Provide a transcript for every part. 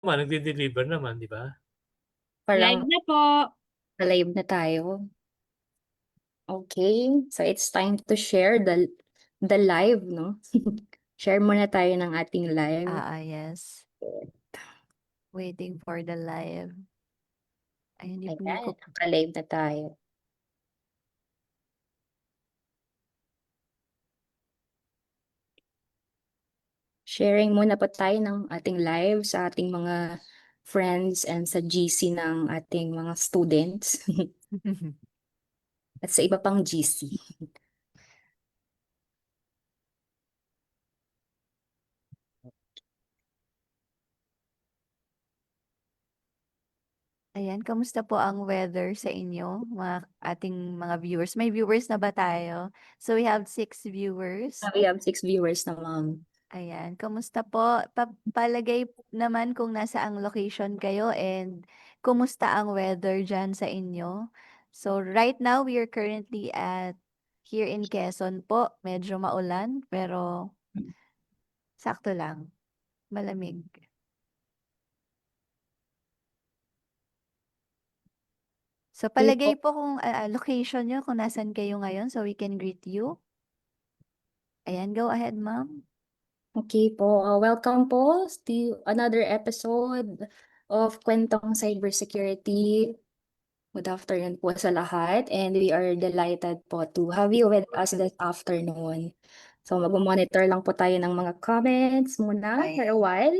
Nagde-deliver naman, 'di ba? Live Parang na po. live na tayo. Okay, so it's time to share the live, no? Share muna tayo ng ating live. Yes. Waiting for the live. Ayun, hindi Ayan, ko naka-live na tayo. Sharing muna po tayo ng ating live sa ating mga friends and sa GC ng ating mga students at sa iba pang GC. Ayan, kamusta po ang weather sa inyo, mga ating mga viewers? May viewers na ba tayo? So we have 6 viewers. We have 6 viewers na, ma'am. Ayan, kamusta po? Palagay naman kung nasaang location kayo and kumusta ang weather dyan sa inyo. So right now, we are currently at here in Quezon po. Medyo maulan, pero sakto lang. Malamig. So palagay po kung location nyo, kung nasan kayo ngayon so we can greet you. Ayan, go ahead, ma'am. Okay po, welcome po to another episode of Kwentong Cybersecurity. Good afternoon po sa lahat, and we are delighted po to have you with us this afternoon. So mag-monitor lang po tayo ng mga comments muna for a while.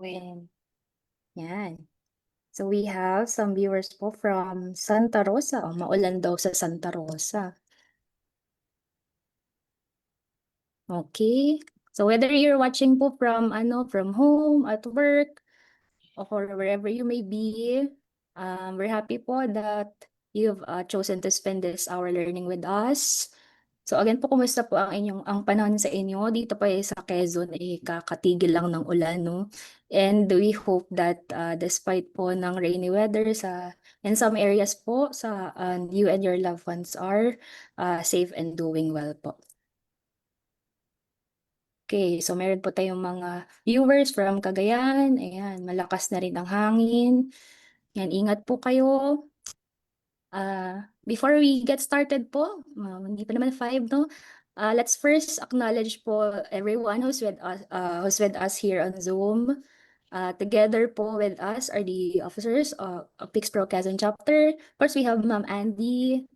And yan. So we have some viewers po from Santa Rosa. Maulan daw sa Santa Rosa. Okay. So whether you're watching po from home, at work, or wherever you may be, we're happy po that you've chosen to spend this hour learning with us. So again po, kumusta po ang panahon sa inyo? Dito pa sa Quezon kakatigil lang ng ulan, no? And we hope that despite po ng rainy weather in some areas po, you and your loved ones are safe and doing well po. Okay, so meron po tayong mga viewers from Cagayan. Ayan, malakas na rin ang hangin. Yan, ingat po kayo. Before we get started po, hindi pa naman 5, no? Let's first acknowledge po everyone who's with us here on Zoom. Together po with us are the officers of PixPro Quezon Chapter. First, we have Ma'am Andy.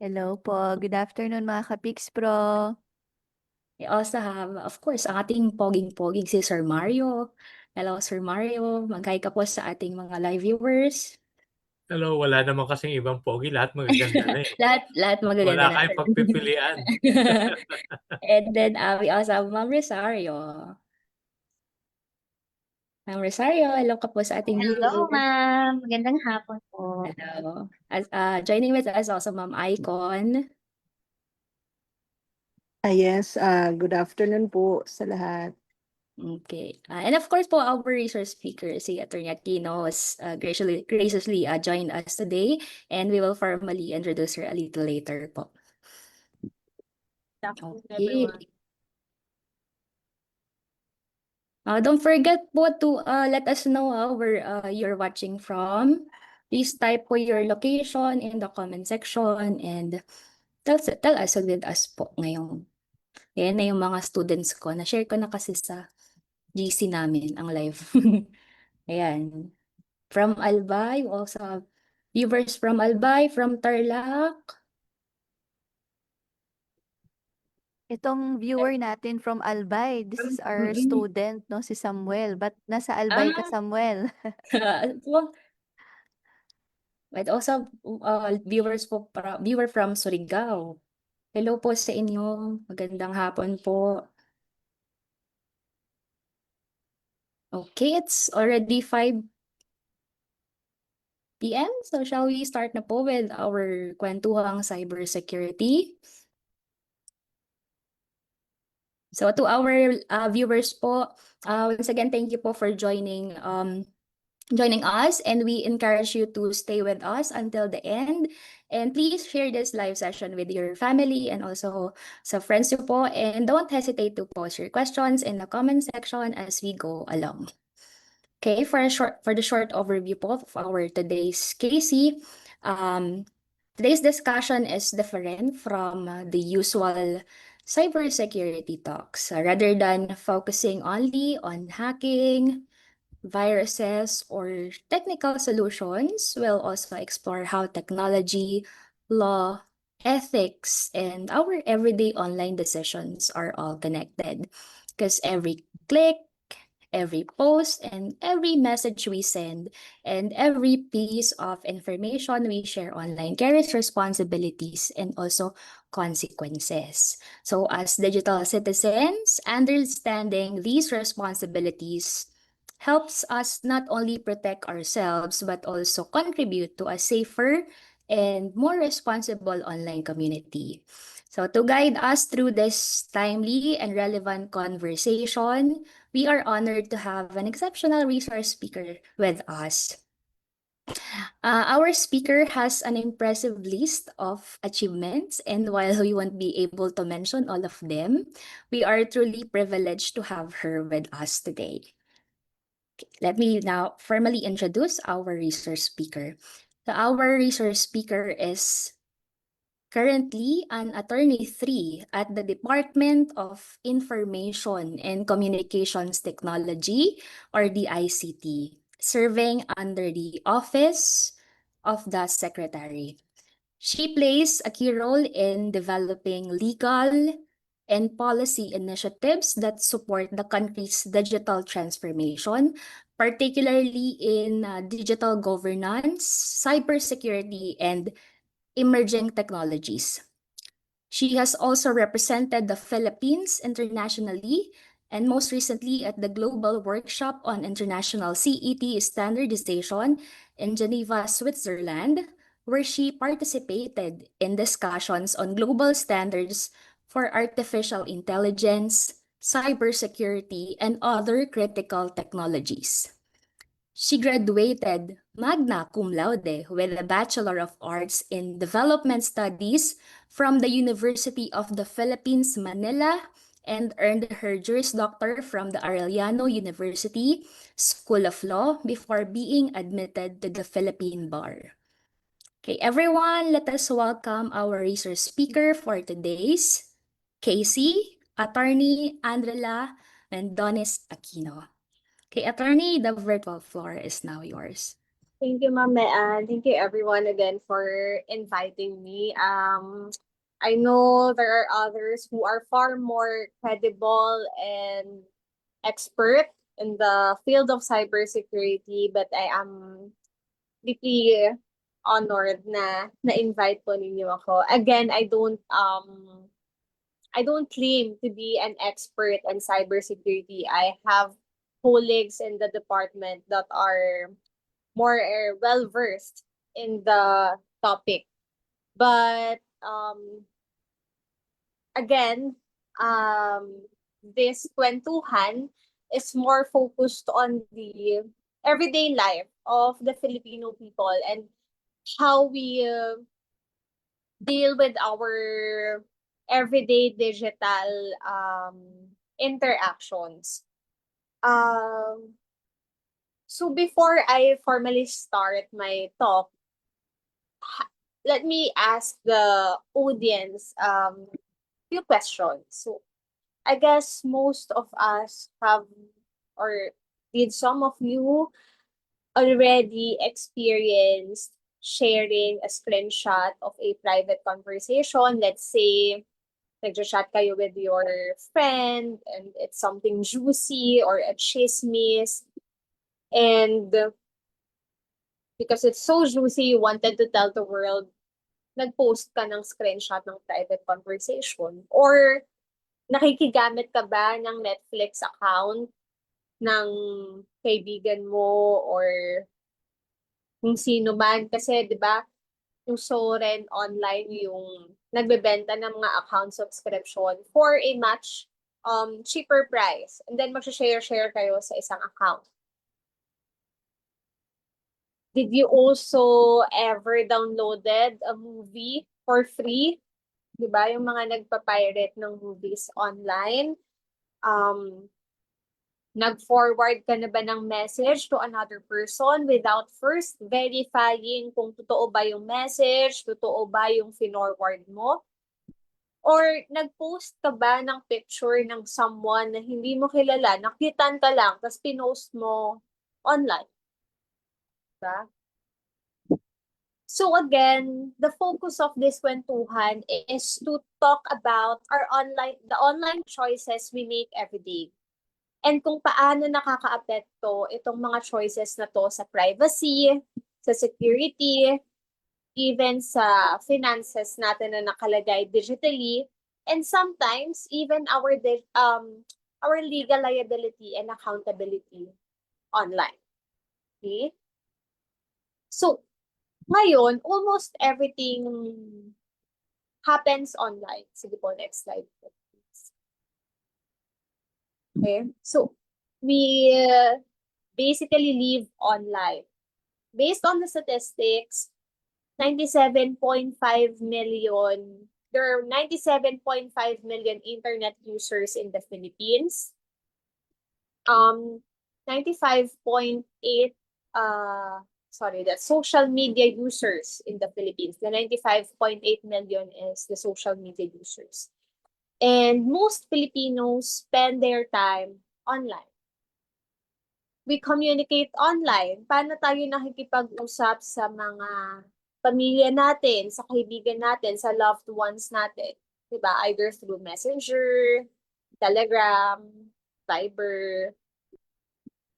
Hello po. Good afternoon, mga ka-Pix Pro. We also have, of course, ang ating poging-poging si Sir Mario. Hello, Sir Mario. Mag-hi ka po sa ating mga live viewers. Hello, wala naman kasing ibang pogi, lahat magaganda na eh. Lahat magaganda Wala na. kayong pagpipilian. And then we also have Ma'am Rosario. Ma'am Rosario, hello ka po sa ating Hello, viewers. ma'am. Magandang hapon po. Hello. Joining with us also Ma'am Icon. Yes, good afternoon po sa lahat. Okay. And of course po, our resource speaker, si Attorney Aquino, has graciously joined us today, and we will formally introduce her a little later po. Okay. Don't forget po to let us know where you're watching from. Please type po your location in the comment section and tell us with us po ngayon. Yan na yung mga students ko. Na-share ko na kasi sa GC namin ang live. Ayan. From Albay, we also have viewers from Albay, from Tarlac. Itong viewer natin from Albay, this is our student, no, si Samuel. Ba't nasa Albay ka, Samuel? But also viewer from Surigao. Hello po sa inyo. Magandang hapon po. Okay, it's already 5 p.m. So shall we start na po with our kwentuhang cybersecurity? So to our viewers po, once again, thank you po for joining us, and we encourage you to stay with us until the end. And please share this live session with your family and also sa friends nyo po. And don't hesitate to post your questions in the comment section as we go along. Okay, for the short overview po of our today's Casey, today's discussion is different from the usual cybersecurity talks. Rather than focusing only on hacking, viruses, or technical solutions, we'll also explore how technology, law, ethics, and our everyday online decisions are all connected. Because every click, every post, and every message we send, and every piece of information we share online carries responsibilities and also consequences. So, as digital citizens, understanding these responsibilities helps us not only protect ourselves but also contribute to a safer and more responsible online community. So, to guide us through this timely and relevant conversation, we are honored to have an exceptional resource speaker with us. Our speaker has an impressive list of achievements, and while we won't be able to mention all of them, we are truly privileged to have her with us today. Let me now formally introduce our resource speaker. So our resource speaker is currently an attorney 3 at the Department of Information and Communications Technology, or the ICT, serving under the Office of the Secretary. She plays a key role in developing legal and policy initiatives that support the country's digital transformation, particularly in digital governance, cybersecurity, and emerging technologies. She has also represented the Philippines internationally and most recently at the Global Workshop on International CET Standardization in Geneva, Switzerland, where she participated in discussions on global standards for artificial intelligence, cybersecurity, and other critical technologies. She graduated magna cum laude with a Bachelor of Arts in Development Studies from the University of the Philippines, Manila, and earned her Juris Doctor from the Arellano University School of Law before being admitted to the Philippine Bar. Okay, everyone, let us welcome our resource speaker for today's Casey, Attorney Andrela Mendones Aquino. Okay, attorney, the virtual floor is now yours. Thank you, Ma'am Mean. Thank you everyone again for inviting me. I know there are others who are far more credible and expert in the field of cybersecurity, but I am deeply honored na na-invite po ninyo ako. Again, I don't claim to be an expert in cybersecurity. I have colleagues in the department that are more well-versed in the topic. But again, this kwentuhan is more focused on the everyday life of the Filipino people and how we deal with our everyday digital interactions. So before I formally start my talk, let me ask the audience few questions. So I guess most of us have, or did some of you already experienced sharing a screenshot of a private conversation? Let's say nag-chat kayo with your friend and it's something juicy or a chismis, and because it's so juicy, you wanted to tell the world, nag-post ka ng screenshot ng private conversation. Or nakikigamit ka ba ng Netflix account ng kaibigan mo or kung sino man? Kasi 'di ba, uso rin online yung nagbebenta ng mga account subscription for a much cheaper price. And then mag-share kayo sa isang account. Did you also ever downloaded a movie for free? Diba? Yung mga nagpa-pirate ng movies online. Nag-forward ka na ba ng message to another person without first verifying kung totoo ba yung message, totoo ba yung finorward mo? Or nag-post ka ba ng picture ng someone na hindi mo kilala, nakitan ka lang, tapos pinost mo online? Diba? So again, the focus of this kwentuhan is to talk about the online choices we make every day. And kung paano nakakaapekto itong mga choices na to sa privacy, sa security, even sa finances natin na nakalagay digitally, and sometimes even our legal liability and accountability online. Okay? So, ngayon, almost everything happens online. Sige po, next slide po, please. Okay, so we basically live online. Based on the statistics, 97.5 million, there are 97.5 million internet users in the Philippines. 95.8 the social media users in the Philippines. The 95.8 million is the social media users. And most Filipinos spend their time online. We communicate online. Paano tayo nakikipag-usap sa mga pamilya natin, sa kaibigan natin, sa loved ones natin? Diba? Either through Messenger, Telegram, Viber,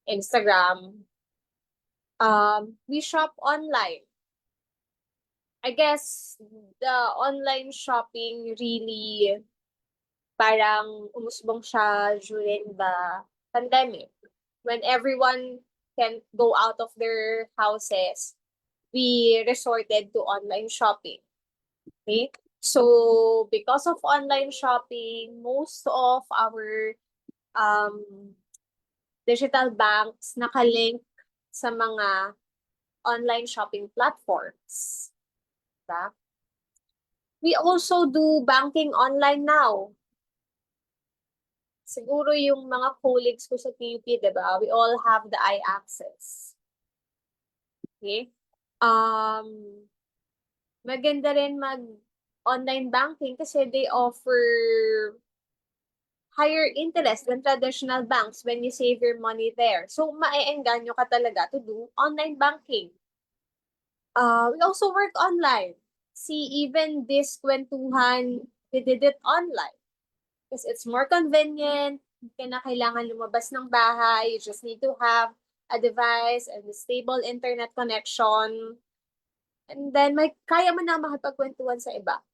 Instagram. We shop online. I guess the online shopping really parang umusbong siya during the pandemic. When everyone can go out of their houses, we resorted to online shopping. Okay? So, because of online shopping, most of our digital banks nakalink sa mga online shopping platforms. Diba? We also do banking online now. Siguro yung mga colleagues ko sa PUP, diba? We all have the iAccess. Okay? Maganda rin mag-online banking kasi they offer higher interest than traditional banks when you save your money there. So, maeengganyo ka talaga to do online banking. We also work online. See, even this kwentuhan, we did it online. Because it's more convenient, hindi ka na kailangan lumabas ng bahay, you just need to have a device and a stable internet connection. And then, kaya mo na makipagkwentuhan sa iba.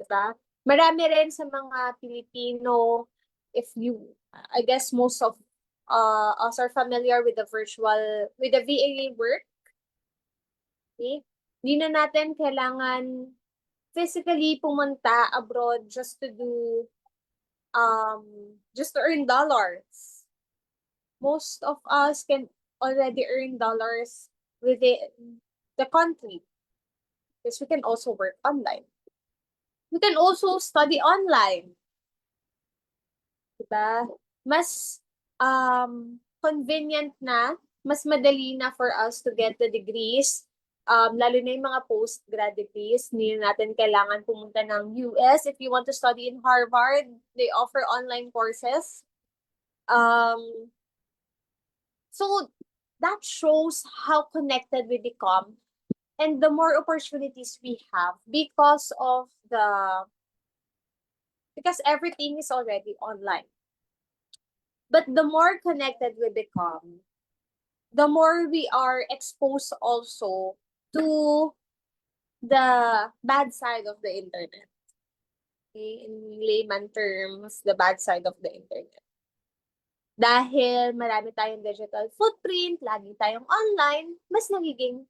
Diba? Marami rin sa mga Pilipino, I guess most of us are familiar with the VA work. Okay? Hindi na natin kailangan physically pumunta abroad just to earn dollars. Most of us can already earn dollars within the country. Because we can also work online. We can also study online. Diba? Mas convenient na, mas madali na for us to get the degrees. Lalo na yung mga post-grad degrees, hindi natin kailangan pumunta ng US. If you want to study in Harvard, they offer online courses. So that shows how connected we become and the more opportunities we have because everything is already online. But the more connected we become, the more we are exposed also to the bad side of the internet. Okay? In layman terms, the bad side of the internet. Dahil marami tayong digital footprint, lagi tayong online, mas nagiging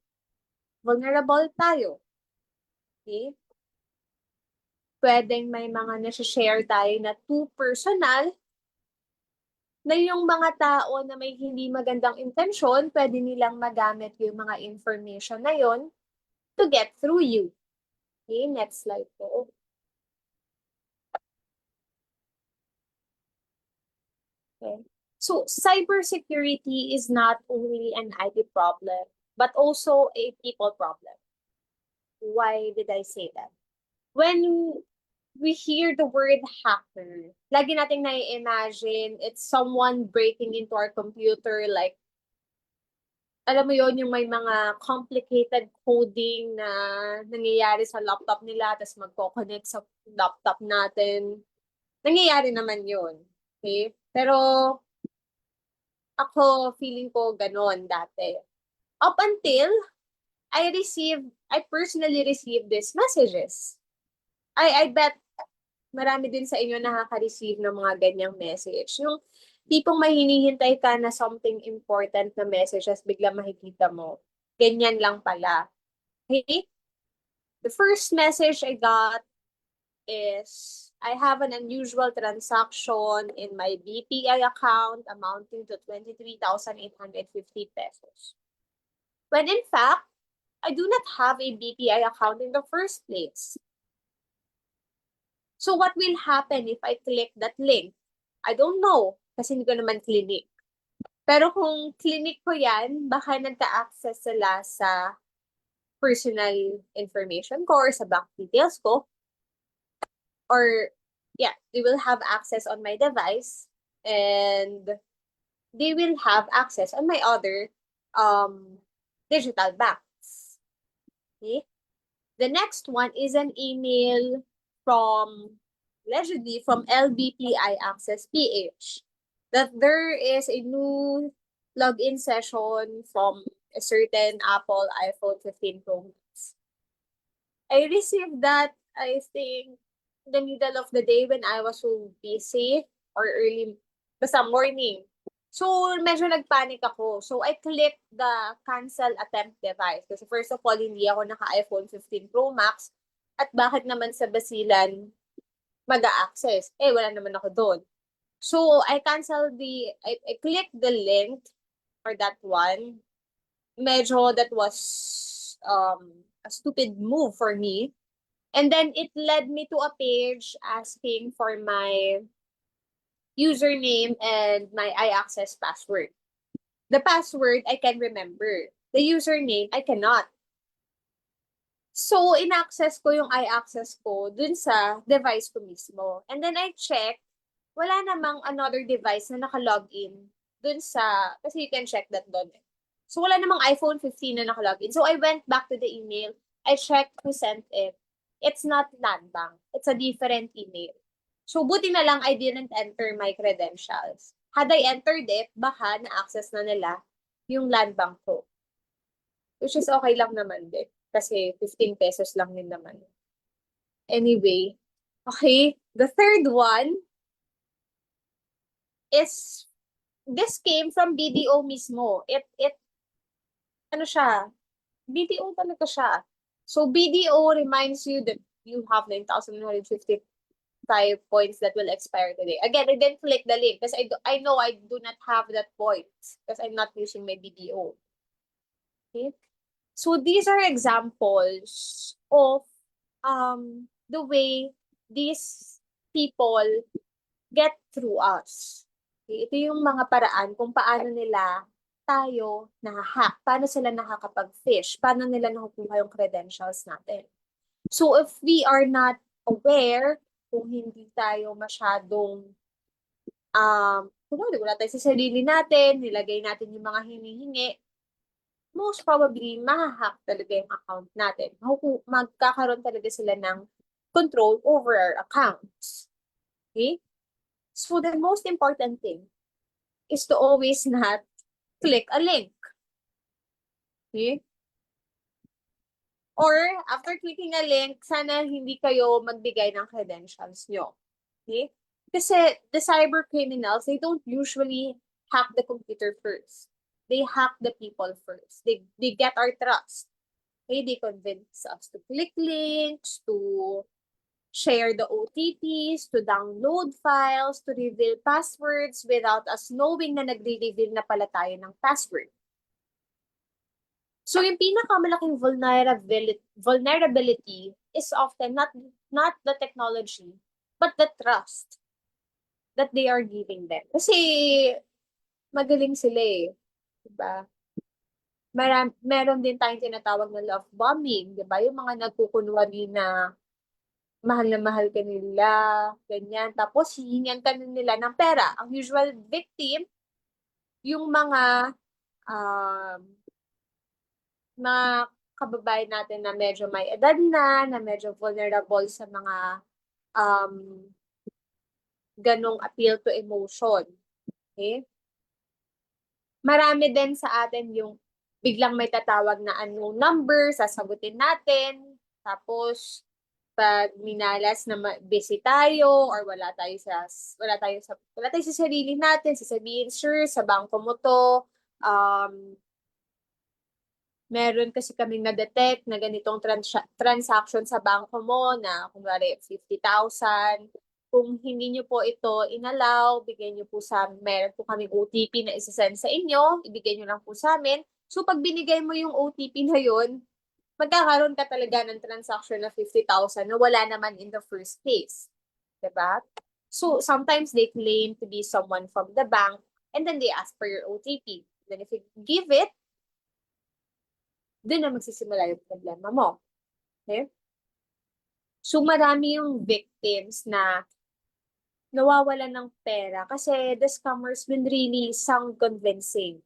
vulnerable tayo. Okay? Pwedeng may mga nasi-share tayo na too personal, na yung mga tao na may hindi magandang intensyon, pwede nilang magamit yung mga information na yon to get through you. Okay, next slide po. Okay. So cybersecurity is not only an IT problem, but also a people problem. Why did I say that? When we hear the word hacker, lagi nating nai-imagine it's someone breaking into our computer, like, alam mo yon, yung may mga complicated coding na nangyayari sa laptop nila, tapos magko-connect sa laptop natin. Nangyayari naman yun. Okay? Pero ako, feeling ko ganon dati. Up until I personally received these messages. I bet marami din sa inyo nakaka-receive ng mga ganyang message. Yung tipong may hinihintay ka na something important na messages, bigla makikita mo. Ganyan lang pala. Okay? The first message I got is, I have an unusual transaction in my BPI account amounting to 23,850 pesos. When in fact, I do not have a BPI account in the first place. So what will happen if I click that link? I don't know, kasi hindi ko naman clinic. Pero kung clinic ko yan, baka nagka-access sila sa personal information ko or sa bank details ko. Or, yeah, they will have access on my device and they will have access on my other digital banks. Okay? The next one is an email allegedly from LBPI Access PH, that there is a new login session from a certain Apple iPhone 15 Pro Max. I received that, I think, in the middle of the day when I was so busy, or early, basta morning. So, medyo nagpanic ako. So, I clicked the cancel attempt device. Kasi first of all, hindi ako naka-iPhone 15 Pro Max. At bakit naman sa basilan mag-a-access? Wala naman ako doon. So, I clicked the link for that one. Medyo that was a stupid move for me. And then it led me to a page asking for my username and my iAccess password. The password I can remember. The username I cannot. So, in-access ko yung iAccess ko dun sa device ko mismo. And then I checked, wala namang another device na naka-login dun sa, kasi you can check that doon. So, wala namang iPhone 15 na naka-login. So, I went back to the email. I checked who sent it. It's not Landbank. It's a different email. So, buti na lang I didn't enter my credentials. Had I entered it, baka na-access na nila yung Landbank ko. Which is okay lang naman din. Kasi 15 pesos lang din naman. Anyway, okay. The third one is, this came from BDO mismo. Ano siya? BDO talaga siya. So, BDO reminds you that you have 9,155 points that will expire today. Again, I didn't click the link because I know I do not have that points because I'm not using my BDO. Okay? So, these are examples of the way these people get through us. Okay? Ito yung mga paraan kung paano nila tayo nahahack, paano sila nakakapag-phish, paano nila nakukuha yung credentials natin. So, if we are not aware, kung hindi tayo masyadong wala tayo sa sarili natin, nilagay natin yung mga hinihingi, most probably, mahahack talaga yung account natin. Magkakaroon talaga sila ng control over our accounts. Okay? So, the most important thing is to always not click a link. Okay? Or, after clicking a link, sana hindi kayo magbigay ng credentials nyo. Okay? Kasi the cyber criminals, they don't usually hack the computer first. They hack the people first. They get our trust. Okay? They convince us to click links, to share the OTPs, to download files, to reveal passwords without us knowing na nagre-reveal na pala tayo ng password. So, yung pinakamalaking vulnerability is often not the technology, but the trust that they are giving them. Kasi, magaling sila eh. Diba? Meron din tayong tinatawag na love bombing, di ba? Yung mga nagkukunwari na mahal ka nila, ganyan. Tapos, hihingan ka na nila ng pera. Ang usual victim, yung um, mga kababayan natin na medyo may edad na medyo vulnerable sa mga um, ganong appeal to emotion. Okay? Marami din sa atin yung biglang may tatawag na unknown number, sasagutin natin. Tapos, pag minalas na busy tayo or wala tayo sa sarili natin, sasabihin, sir, sa bangko mo to, meron kasi kaming na-detect na ganitong transaction sa bangko mo na kunwari 50,000. Kung hindi nyo po ito inalaw, bigay nyo po meron po kaming OTP na isasend sa inyo, ibigay nyo lang po sa amin. So, pag binigay mo yung OTP na yun, magkakaroon ka talaga ng transaction na 50,000 na wala naman in the first place. Diba? So, sometimes they claim to be someone from the bank and then they ask for your OTP. Then if you give it, doon na magsisimula yung problema mo. Okay? So, marami yung victims na nawawalan ng pera kasi the scammers will really sound convincing.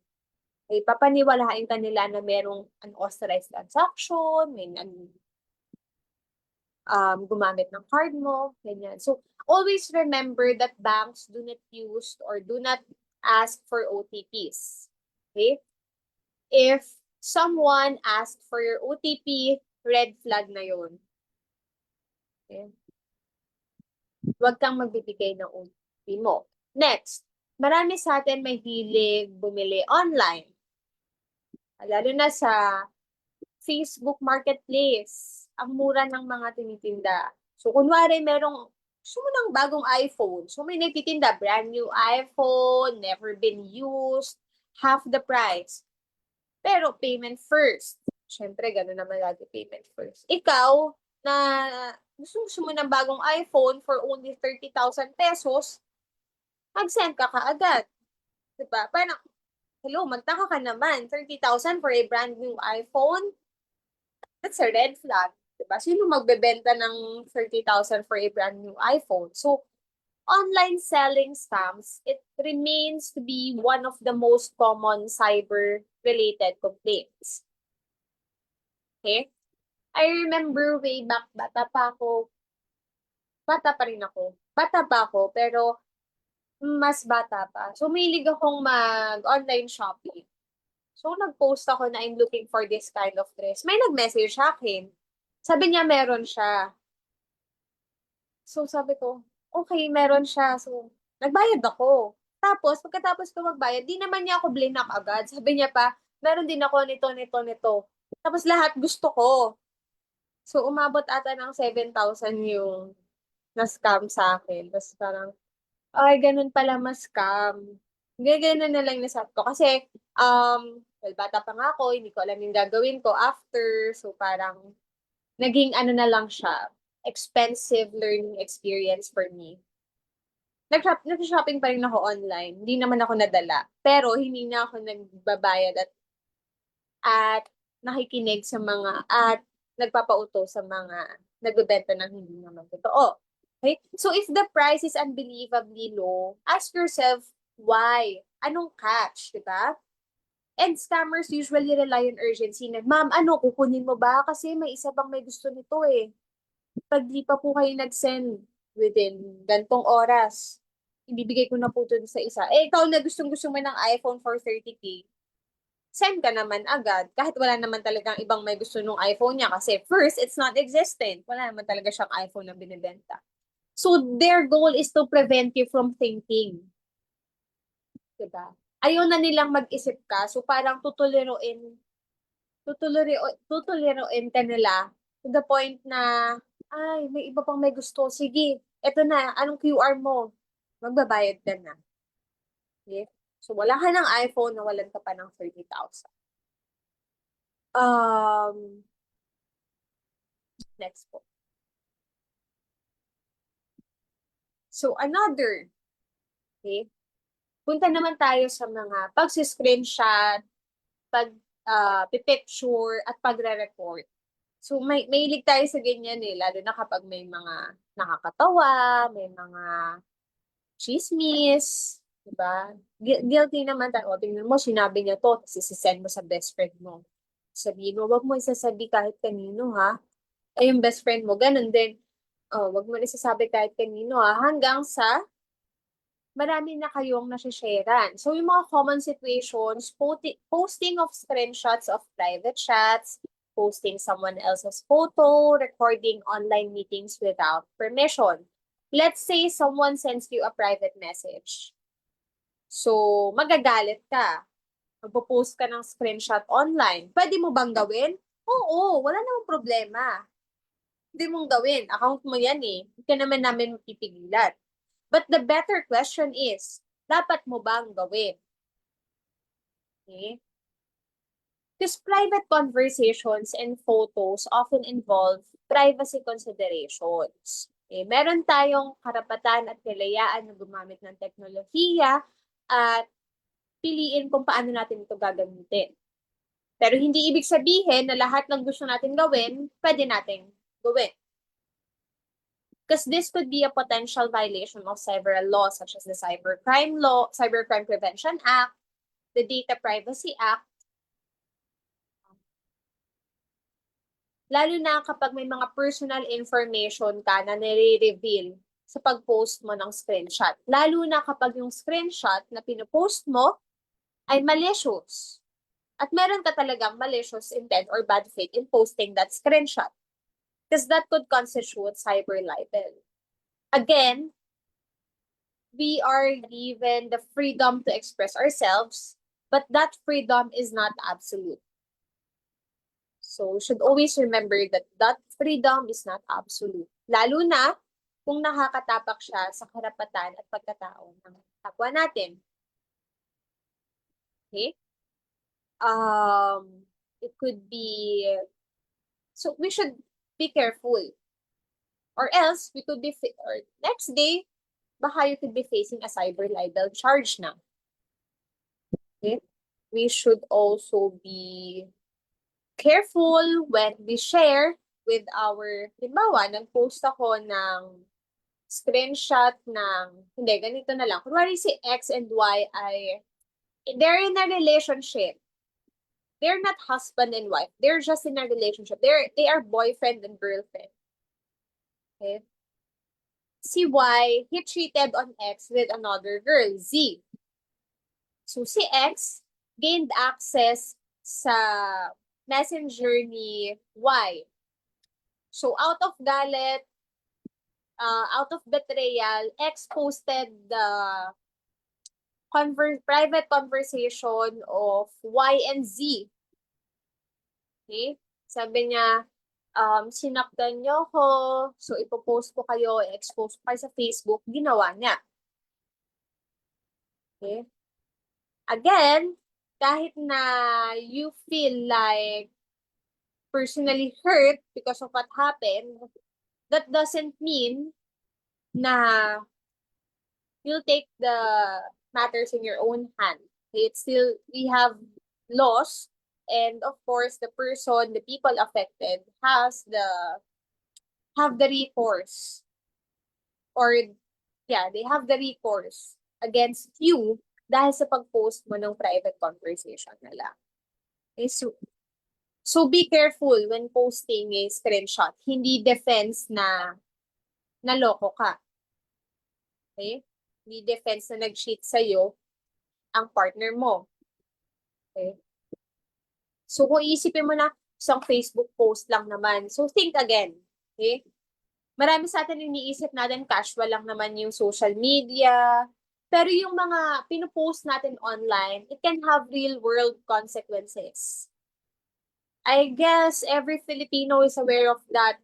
Okay, papaniwalain ka nila na merong unauthorized transaction, may gumamit ng card mo, ganyan. So, always remember that banks do not use or do not ask for OTPs. Okay? If someone asked for your OTP, red flag na yun. Okay? Huwag kang magbibigay ng OTP mo. Next, marami sa atin may hilig bumili online. Lalo na sa Facebook Marketplace. Ang mura ng mga tinitinda. So, kunwari gusto mo ng bagong iPhone. So, may nagtitinda, brand new iPhone, never been used, half the price. Pero payment first. Siyempre, gano'n naman lagi payment first. Ikaw, na gusto mo ng bagong iPhone for only 30,000 pesos, mag-send ka kaagad. Diba? Parang, hello, magtaka ka naman. 30,000 for a brand new iPhone? That's a red flag. Diba? Sino magbebenta ng 30,000 for a brand new iPhone? So, online selling scams, it remains to be one of the most common cyber-related complaints. Okay? I remember way back, bata pa ako, pero mas bata pa. So, mahilig akong mag-online shopping. So, nag-post ako na I'm looking for this kind of dress. May nag-message sa akin. Sabi niya, meron siya. So, sabi ko, okay, meron siya. So, nagbayad ako. Tapos, pagkatapos ko magbayad, di naman niya ako blinak agad. Sabi niya pa, meron din ako nito. Tapos, lahat gusto ko. So, umabot ata ng 7,000 yung na-scam sa akin. Tapos parang, ay, ganun pala ma-scam. Ganun na lang nasap ko. Kasi, well, bata pa nga ako, hindi ko alam yung gagawin ko after. So, parang, naging ano na lang siya, expensive learning experience for me. Nag-shopping pa rin ako online. Hindi naman ako nadala. Pero, hindi na ako nagbabayad at nakikinig sa at nagpapauto sa mga nagbebenta ng hindi naman totoo. Okay? So, if the price is unbelievably low, ask yourself, why? Anong catch, di ba? And scammers usually rely on urgency na, ma'am, kukunin mo ba? Kasi may isa bang may gusto nito eh. Pag di pa po kayo nag-send within gantong oras, ibibigay ko na po dun sa isa. Eh, ikaw na gustong-gusto mo ng iPhone for 30K, send ka naman agad. Kahit wala naman talagang ibang may gusto nung iPhone niya. Kasi first, it's not existent. Wala naman talaga siyang iPhone na binibenta. So, their goal is to prevent you from thinking. Diba? Ayaw na nilang mag-isip ka. So, parang tutuliruin ka nila to the point na, ay, may iba pang may gusto. Sige, eto na. Anong QR mo? Magbabayad ka na. Okay? So, wala ka ng iPhone, nawalan ka pa ng 30,000. Next po. So, another, okay? punta naman tayo sa mga pag-screenshot, picture at pagre-report. So may mahilig tayo sa ganyan eh, lalo na kapag may mga nakakatawa, may mga chismis, di ba? Guilty naman tayo. O, tingnan mo, sinabi niya to, tapos isi-send mo sa best friend mo. Sabihin mo, wag mo isasabi kahit kanino, ha? Ay, yung best friend mo, ganun din. Oh, wag mo isasabi kahit kanino, ha? Hanggang sa marami na kayong nasisharean. So, yung mga common situations, posting of screenshots of private chats, posting someone else's photo, recording online meetings without permission. Let's say someone sends you a private message. So, magagalit ka. Magpo-post ka ng screenshot online. Pwede mo bang gawin? Oo, wala namang problema. Hindi mong gawin. Account mo yan eh. Hindi ka naman namin mapipigilan. But the better question is, dapat mo bang gawin? Okay? Because private conversations and photos often involve privacy considerations. Okay? Meron tayong karapatan at kalayaan na gumamit ng teknolohiya at piliin kung paano natin ito gagamitin. Pero hindi ibig sabihin na lahat ng gusto natin gawin, pwede natin gawin. Because this could be a potential violation of several laws such as the Cybercrime Prevention Act, the Data Privacy Act, lalo na kapag may mga personal information ka na nire-reveal sa pag-post mo ng screenshot. Lalo na kapag yung screenshot na pinopost mo ay malicious. At meron ka talagang malicious intent or bad faith in posting that screenshot. Because that could constitute cyber libel. Again, we are given the freedom to express ourselves, but that freedom is not absolute. So, we should always remember that that freedom is not absolute. Lalo na kung nakakatapak siya sa karapatan at pagkatao ng kapwa natin. Okay? It could be, so we should be careful. Or else, we could be, or next day, baka you could be facing a cyber libel charge na. Okay? We should also be careful when we share with our, halimbawa, nag-post ako ng screenshot ng, hindi, ganito na lang. Kunwari si X and Y ay, they're in a relationship. They're not husband and wife. They're just in a relationship. They are boyfriend and girlfriend. Okay? Si Y, he cheated on X with another girl, Z. So si X gained access sa messenger ni Y. So out of galit, out of betrayal, X posted the private conversation of Y and Z. Okay? Sabi niya, sinaktan niyo ko, so ipopost ko kayo, i-expose ko kayo sa Facebook, ginawa niya. Okay? Again, kahit na you feel like personally hurt because of what happened, that doesn't mean na you'll take the matters in your own hand. Okay? It's still, we have laws, and of course, the person, the people affected have the recourse. Or, yeah, they have the recourse against you dahil sa pag-post mo ng private conversation nila. Okay, so be careful when posting a screenshot. Hindi defense na naloko ka. Okay? Hindi defense na nag-cheat sa'yo ang partner mo. Okay? So kung iisipin mo na isang Facebook post lang naman, so think again. Okay? Marami sa atin iniisip natin casual lang naman yung social media. Pero yung mga pinupost natin online, it can have real-world consequences. I guess every Filipino is aware of that.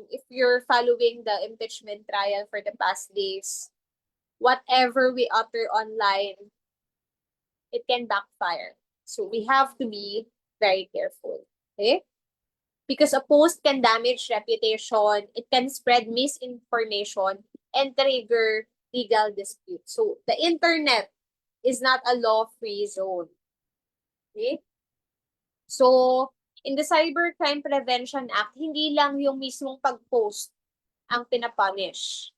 If you're following the impeachment trial for the past days, whatever we utter online, it can backfire. So we have to be very careful. Okay? Because a post can damage reputation, it can spread misinformation, and trigger legal dispute. So, the internet is not a law-free zone. Okay? So, in the Cybercrime Prevention Act, hindi lang yung mismong pag-post ang pinapunish.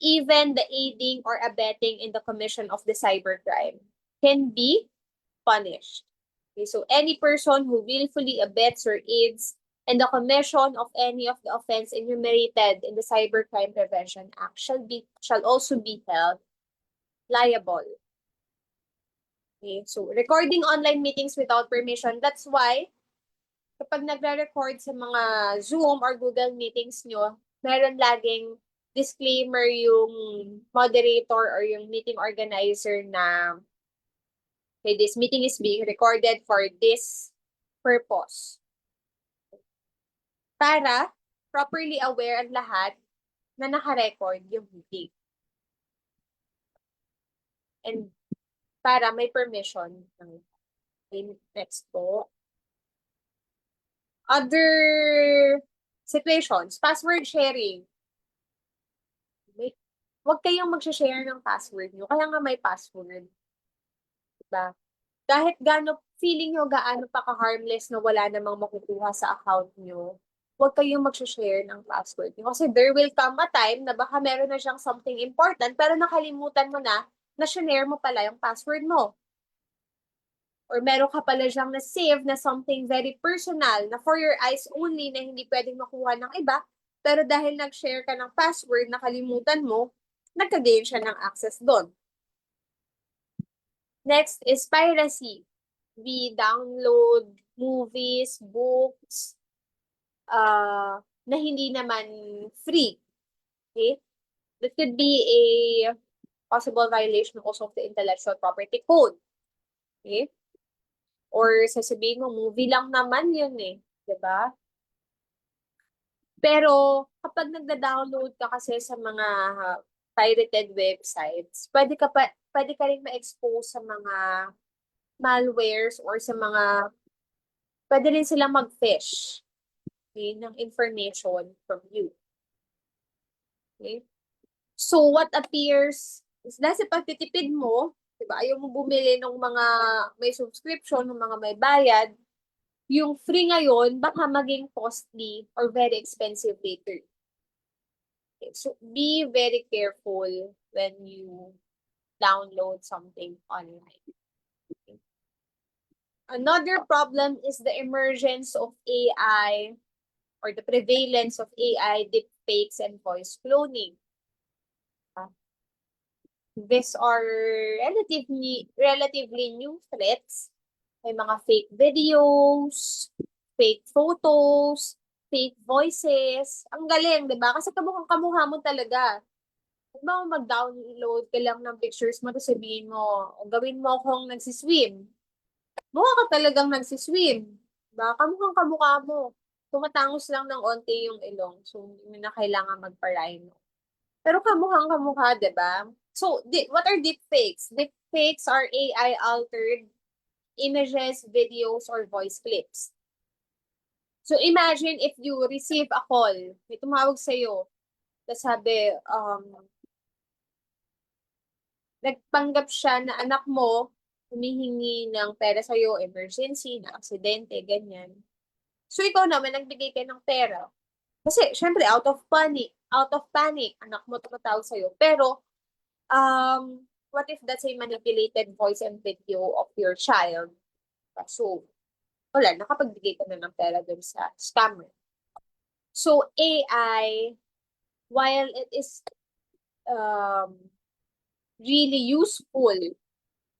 Even the aiding or abetting in the commission of the cybercrime can be punished. Okay, so any person who willfully abets or aids in the commission of any of the offense enumerated in the Cybercrime Prevention Act shall also be held liable. Okay, so recording online meetings without permission, that's why kapag nagre-record sa mga Zoom or Google meetings nyo, meron laging disclaimer yung moderator or yung meeting organizer na okay, this meeting is being recorded for this purpose. Para properly aware ang lahat na naka-record yung meeting. And para may permission. Okay, next po. Other situations, password sharing. Huwag kayong mag-share ng password nyo. Kaya nga may password. Diba? Kahit feeling nyo gaano pa ka-harmless na wala namang makukuha sa account nyo, huwag kayong mag-share ng password nyo. Kasi there will come a time na baka meron na siyang something important pero nakalimutan mo na share mo pala yung password mo. Or meron ka pala siyang na-save na something very personal na for your eyes only na hindi pwedeng makuha ng iba, pero dahil nag-share ka ng password, nakalimutan mo, nagka-gain siya ng access doon. Next is piracy. We download movies, books, na hindi naman free. Okay? That could be a possible violation also of the Intellectual Property Code. Okay? Or sasabihin mo, movie lang naman yun eh. Diba? Pero kapag nagda-download ka kasi sa mga pirated websites, pwede ka rin ma-expose sa mga malwares or sa mga, pwede rin sila mag-fish, okay, ng information from you. Okay? So what appears, dahil sa pagtitipid mo, diba, ayaw mo bumili ng mga may subscription, ng mga may bayad, yung free ngayon, baka maging costly or very expensive later. Okay, so be very careful when you download something online. Okay. Another problem is the emergence of AI or the prevalence of AI deepfakes and voice cloning. These are relatively new threats. May mga fake videos, fake photos, fake voices. Ang galing, di ba? Kasi kamukhang-kamukha mo talaga. Di ba mag-download ka lang ng pictures mo tapos sabihin mo, gawin mo akong nagsiswim. Mukha ka talagang nagsiswim. Diba? Kamukhang-kamukha mo. Tumatangos lang ng onti yung ilong. So, hindi na kailangan magpa-rhino. Pero kamukhang-kamukha, di ba? So, what are deepfakes? Deepfakes are AI-altered images, videos, or voice clips. So, imagine if you receive a call, may tumawag sa'yo, tapos sabi, nagpanggap siya na anak mo, humihingi ng pera sa'yo, emergency, na aksidente, ganyan. So, ikaw naman, nagbigay ka ng pera. Kasi, syempre, out of panic, anak mo tumatawag sa'yo. Pero, what if that's a manipulated voice and video of your child? So, wala, nakapagbigay ka na ng pera dun sa scammer. So, AI, while it is really useful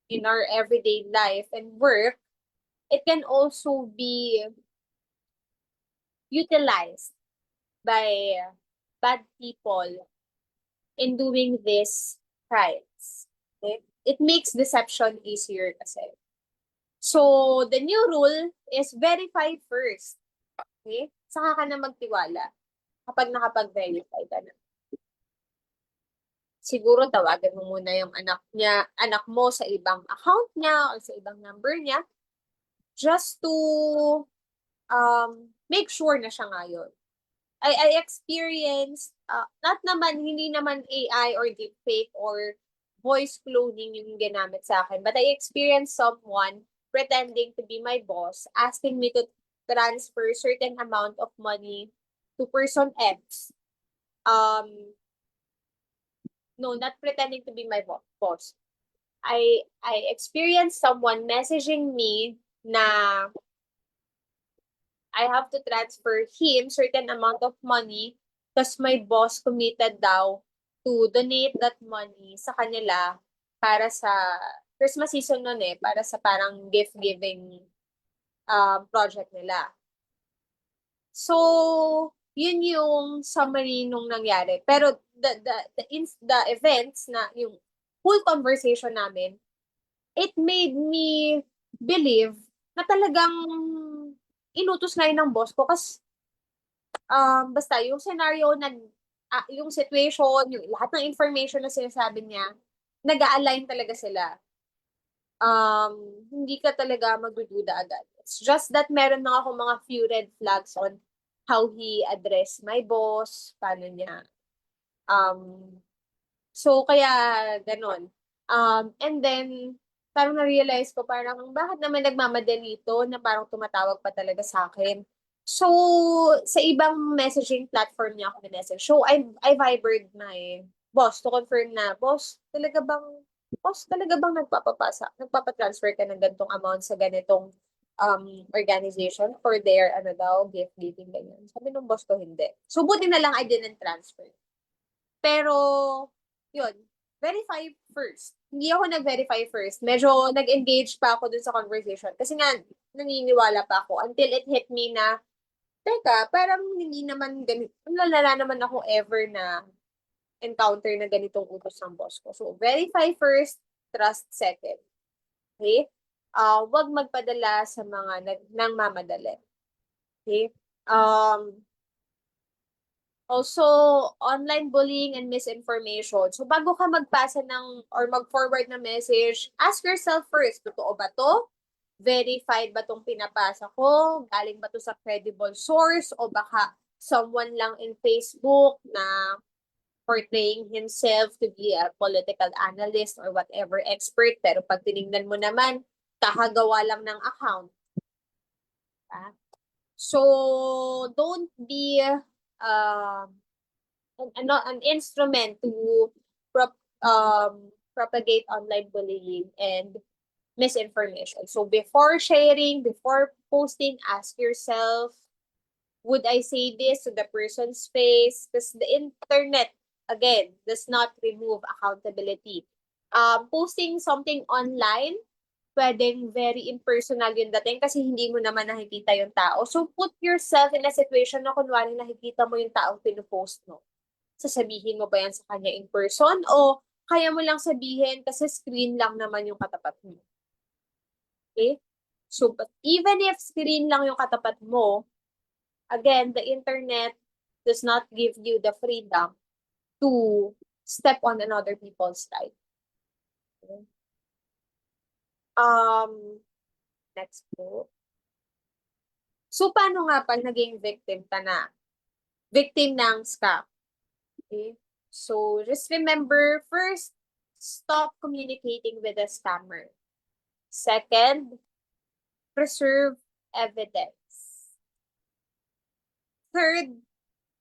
in our everyday life and work, it can also be utilized by bad people in doing these crimes. Okay? It makes deception easier kasi. So, the new rule is verify first. Okay? Saka ka na magtiwala kapag nakapag-verify ka na. Siguro tawagan mo muna yung anak mo sa ibang account niya or sa ibang number niya just to make sure na siya ngayon. I experienced, not naman, hindi naman AI or deepfake or voice cloning yung ginamit sa akin, but I experienced someone pretending to be my boss, asking me to transfer certain amount of money to person X. No, not pretending to be my boss. I experienced someone messaging me na I have to transfer him certain amount of money because my boss committed daw to donate that money sa kanila para sa Christmas season nun para sa parang gift giving project nila. So, yun yung summary nung nangyari. Pero the events na yung whole conversation namin, it made me believe na talagang inutos na yun ng boss ko kasi basta yung scenario yung situation, yung lahat ng information na sinasabi niya, nag-a-align talaga sila. Hindi ka talaga magdududa agad. It's just that meron na ako mga few red flags on how he addressed my boss, paano niya. So, kaya ganon. And then, parang na-realize ko, parang bakit naman nagmamadali ito na parang tumatawag pa talaga sa akin. So, sa ibang messaging platform niya ako minessage. So, I vibered my boss to confirm na, boss, talaga bang nagpapatransfer ka ng ganitong amount sa ganitong organization for their, gift giving, ganyan. Sabi nung boss ko, hindi. So, buti na lang I didn't transfer. Pero, yun, verify first. Hindi ako nag-verify first. Medyo nag-engage pa ako dun sa conversation. Kasi nga, naniniwala pa ako until it hit me na, teka, parang hindi naman ganito. Lalala naman ako ever na encounter na ganitong utos ng boss ko. So, verify first, trust second. Okay? Huwag magpadala sa mga nang mamadali. Okay? Also, online bullying and misinformation. So, bago ka magpasa or mag-forward na message, ask yourself first, totoo ba to? Verified ba tong pinapasa ko? Galing ba to sa credible source? O baka someone lang in Facebook na portraying himself to be a political analyst or whatever expert, pero pag tinignan mo naman, kakagawa lang ng account. So, don't be an instrument to propagate online bullying and misinformation. So before sharing, before posting, ask yourself, would I say this to the person's face? Because the internet, again, does not remove accountability. Posting something online, pwedeng very impersonal yung dating kasi hindi mo naman nakikita yung tao. So, put yourself in a situation na kunwari nakikita mo yung taong pinupost mo. Sasabihin mo ba yan sa kanya in person o kaya mo lang sabihin kasi screen lang naman yung katapat mo. Okay? So, but even if screen lang yung katapat mo, again, the internet does not give you the freedom to step on another people's right. Okay? Next po. So, paano nga pag naging victim ka na? Victim ng scam. Okay? So, just remember, first, stop communicating with a scammer. Second, preserve evidence. Third,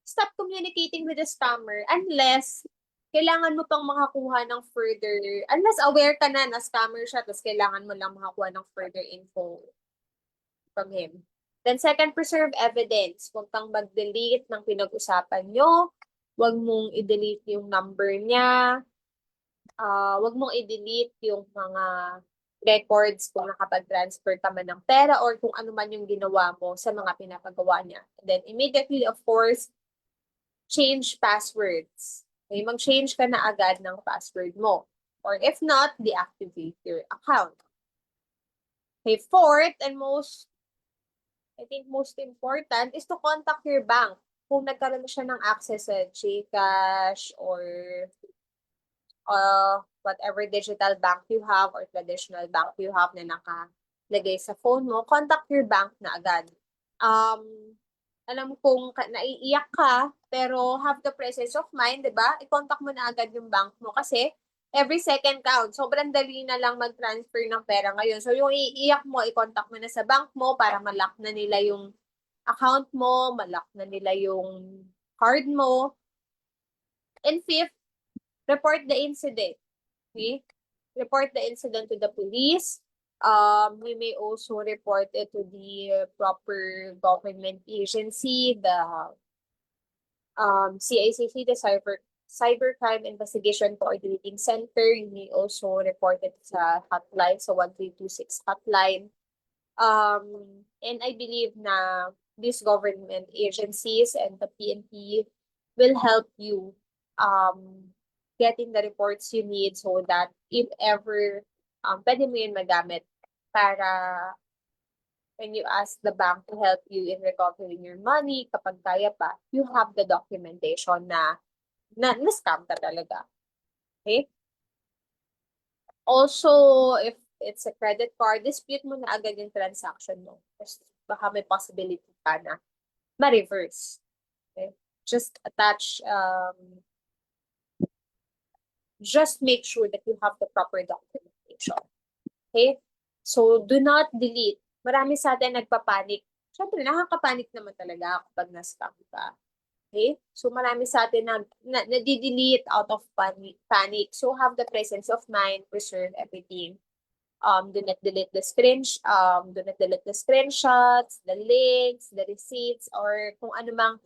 stop communicating with a scammer unless kailangan mo pang makakuha ng further, unless aware ka na scammer siya, tapos kailangan mo lang makakuha ng further info from him. Then second, preserve evidence. Huwag kang mag-delete ng pinag-usapan nyo. Huwag mong i-delete yung number niya. Huwag mong i-delete yung mga records kung nakapag-transfer ka man ng pera or kung ano man yung ginawa mo sa mga pinapagawa niya. And then immediately, of course, change passwords. Okay, mag-change ka na agad ng password mo. Or if not, deactivate your account. Okay, fourth and I think most important is to contact your bank. Kung nagkaroon siya ng access sa GCash or whatever digital bank you have or traditional bank you have na nakalagay sa phone mo, contact your bank na agad. alam kong naiiyak ka, pero have the presence of mind, di ba? I-contact mo na agad yung bank mo kasi every second count. Sobrang dali na lang mag-transfer ng pera ngayon. So, yung iiyak mo, i-contact mo na sa bank mo para ma-lock na nila yung account mo, ma-lock na nila yung card mo. And fifth, report the incident. Okay? Report the incident to the police. We may also report it to the proper government agency, the CICC, the Cybercrime Investigation Coordinating Center. You may also report it sa hotline, sa 1326 hotline. And I believe na these government agencies and the PNP will help you getting the reports you need so that if ever pwede mo yun magamit para when you ask the bank to help you in recovering your money, kapag kaya pa, you have the documentation na na-scam ka talaga. Okay? Also, if it's a credit card, dispute mo na agad yung transaction mo. Kasi baka may possibility ka na ma-reverse. Okay? Just attach, just make sure that you have the proper documentation. Okay? So, do not delete. Marami sa atin nagpapanik. Siyempre, nakakapanik naman talaga kapag na-scam ka. Okay? So, marami sa atin na-delete out of panic. So, have the presence of mind, preserve everything. Do not delete the screenshots, the links, the receipts, or kung anumang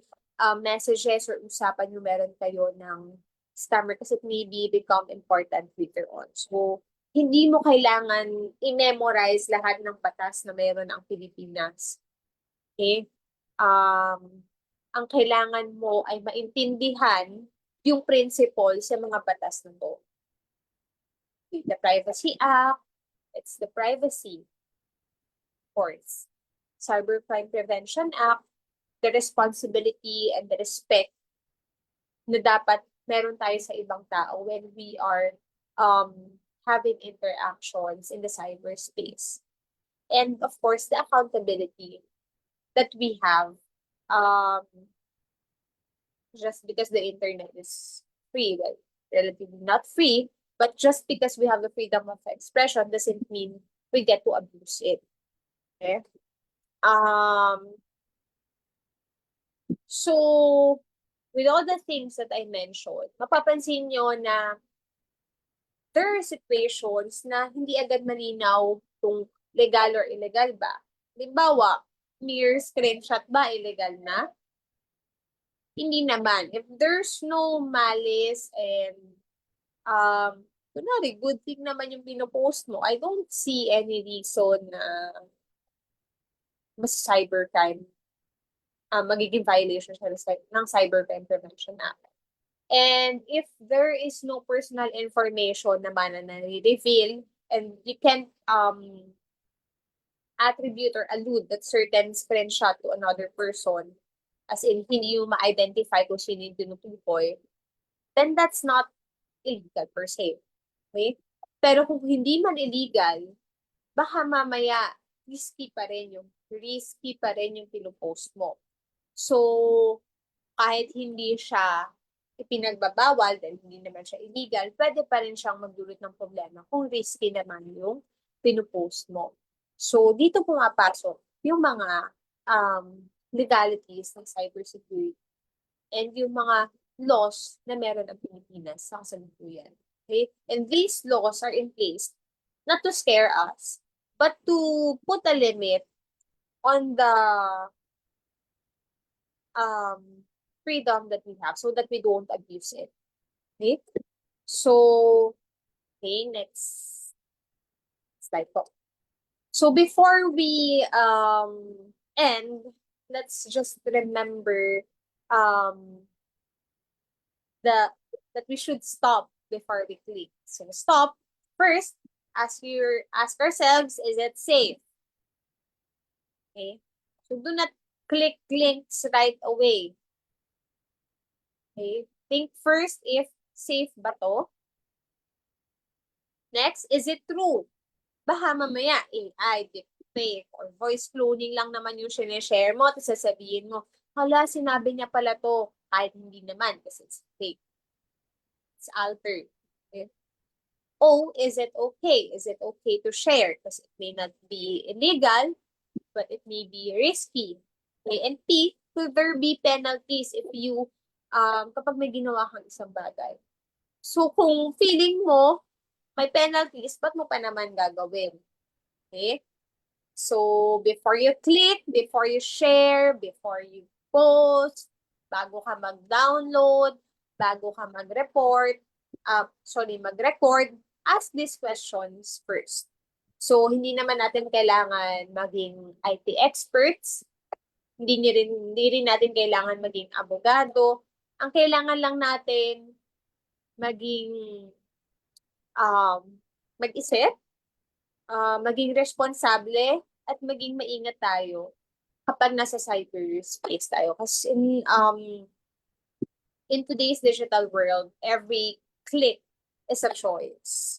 messages or usapan yung meron kayo ng scammer kasi it may become important later on. So, hindi mo kailangan i-memorize lahat ng batas na meron ang Pilipinas. Okay? Ang kailangan mo ay maintindihan yung principle sa mga batas na to. The Privacy Act, it's the Privacy, of course. Cybercrime Prevention Act, the responsibility and the respect na dapat meron tayo sa ibang tao when we are having interactions in the cyberspace. And of course, the accountability that we have just because the internet is free, well, relatively not free, but just because we have the freedom of expression doesn't mean we get to abuse it. Okay? So, with all the things that I mentioned, mapapansin nyo na there are situations na hindi agad malinaw kung legal or illegal ba. Halimbawa, mere screenshot ba illegal na? Hindi naman. If there's no malice and kunwari, good thing naman yung pinopost mo, I don't see any reason na mas cybercrime magiging violation siya ng Cybercrime Prevention Act. And if there is no personal information naman na reveal and you can attribute or allude that certain screenshot to another person, as in hindi mo ma-identify kung sino yung tinutukoy, then that's not illegal per se. Okay? Pero kung hindi man illegal, baka mamaya risky pa rin yung pinupost mo. So, kahit hindi siya ipinagbabawal dahil hindi naman siya illegal, pwede pa rin siyang magdulot ng problema kung risky naman yung pinupost mo. So, dito pumapasok yung mga legalities ng cybersecurity and yung mga laws na meron ang Pilipinas sa kasalukuyan. Okay? And these laws are in place not to scare us, but to put a limit on the freedom that we have so that we don't abuse it. Okay? So, okay, next slide po. So before we end, let's just remember that we should stop before we click. So stop. First, ask ourselves, is it safe? Okay? So do not click links right away. Okay? Think first if safe ba to? Next, is it true? Baka mamaya AI, deepfake, or voice cloning lang naman yung sinishare mo, tapos sasabihin mo, hala, sinabi niya pala to, kahit hindi naman kasi it's fake. It's altered. Okay? O, is it okay? Is it okay to share? Because it may not be illegal, but it may be risky. Okay? And P, will there be penalties if you, kapag may ginawa kang isang bagay? So, kung feeling mo, may penalties, ba't mo pa naman gagawin? Okay? So, before you click, before you share, before you post, bago ka mag-download, bago ka mag-report, mag-record, ask these questions first. So, hindi naman natin kailangan maging IT experts. Hindi rin natin kailangan maging abogado. Ang kailangan lang natin maging mag-isip, maging responsable, at maging maingat tayo kapag nasa cyberspace tayo. Kasi in today's digital world, every click is a choice.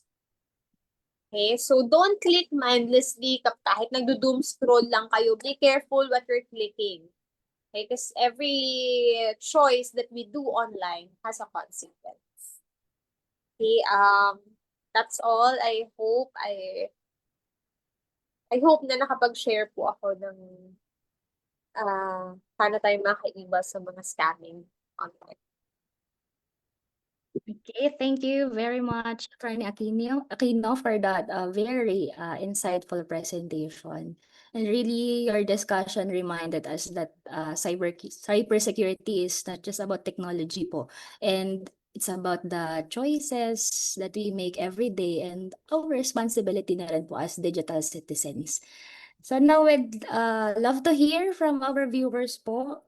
Okay, so don't click mindlessly kahit nagdo-doom scroll lang kayo. Be careful what you're clicking. Okay, because every choice that we do online has a consequence. Okay, that's all. I hope na nakapag-share po ako ng paano tayo makaiwas sa mga scamming online. Okay, thank you very much, Attorney Aquino, for that very insightful presentation. And really, your discussion reminded us that cybersecurity is not just about technology po, and it's about the choices that we make every day and our responsibility na rin po as digital citizens. So now we'd love to hear from our viewers po.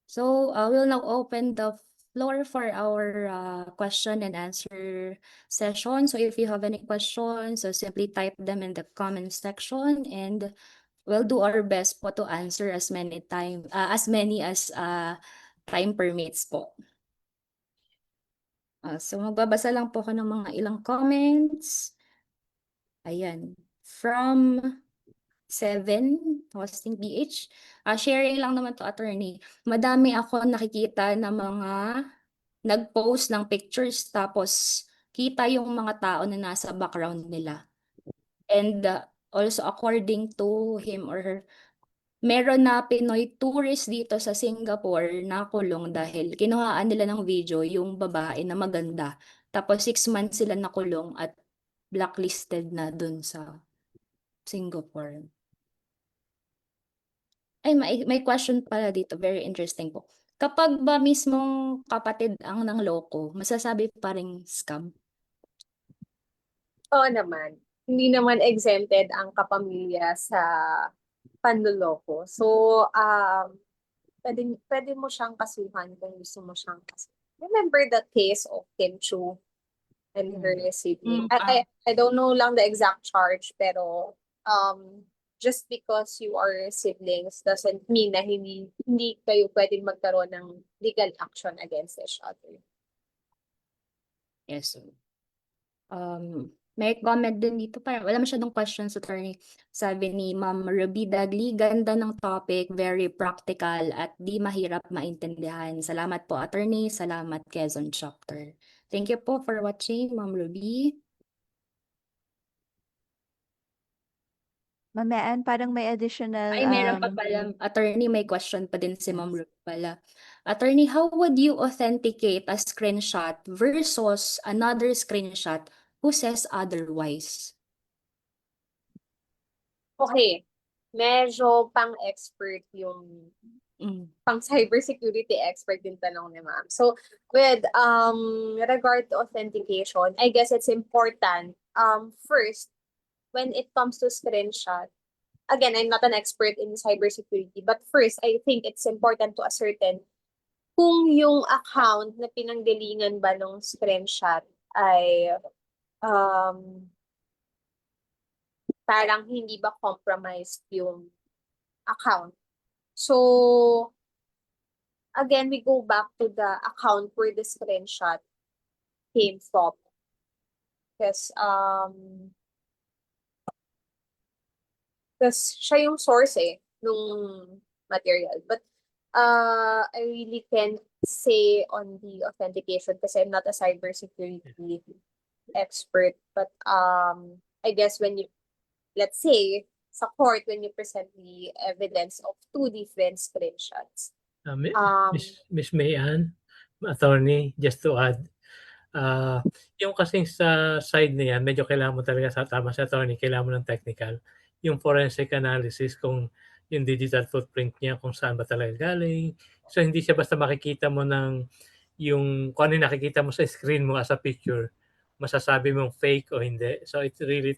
So we'll now open the floor for our question and answer session. So if you have any questions, so simply type them in the comment section, and we'll do our best po to answer as many as time permits po. So magbabasa lang po ako ng mga ilang comments. Ayan. From 7 Hosting PH. Sharing lang naman to, attorney. Madami ako nakikita na mga nag-post ng pictures tapos kita yung mga tao na nasa background nila. And also according to him or her, meron na Pinoy tourist dito sa Singapore na kulong dahil kinuhaan nila ng video yung babae na maganda. Tapos 6 months sila nakulong at blacklisted na dun sa Singapore. Ay, may question pala dito. Very interesting po. Kapag ba mismong kapatid ang nangloko, masasabi pa ring scam? Oo naman. Hindi naman exempted ang kapamilya sa panloloko. So, pwede mo siyang kasuhan kung gusto mo siyang kasuhan. Remember the case of Kim Chu and her sibling? I don't know lang the exact charge, pero just because you are siblings doesn't mean na hindi kayo pwedeng magkaroon ng legal action against each other. Yes. May comment din dito, parang wala masyadong questions, attorney. Sabi ni Ma'am Ruby Dagli, ganda ng topic, very practical at di mahirap maintindihan. Salamat po, attorney. Salamat, Quezon Chapter. Thank you po for watching, Ma'am Ruby. Mamaan, parang may additional Ay, meron pa pala. Attorney, may question pa din si Ma'am Ruby pala. Attorney, how would you authenticate a screenshot versus another screenshot who says otherwise? Okay, medyo pang-expert yung pang cybersecurity expert din tanong ni ma'am. So with regard to authentication, I guess it's important first when it comes to screenshot. Again, I'm not an expert in cybersecurity, but first I think it's important to ascertain kung yung account na pinanggalingan ba ng screenshot ay parang hindi ba compromised yung account. So, again, we go back to the account where the screenshot came from. Because siya yung source nung material. But I really can't say on the authentication kasi I'm not a cybersecurity expert. But I guess let's say, sa court, when you present the evidence of two different screenshots, Miss Mayan, attorney, just to add, yung kasing sa side na yan, medyo kailangan mo talaga tama si attorney, kailangan mo ng technical. Yung forensic analysis kung yung digital footprint niya, kung saan ba talaga galing. So, hindi siya basta makikita mo kung ano yung nakikita mo sa screen mo as a picture, masasabi mong fake o hindi. So, it's really,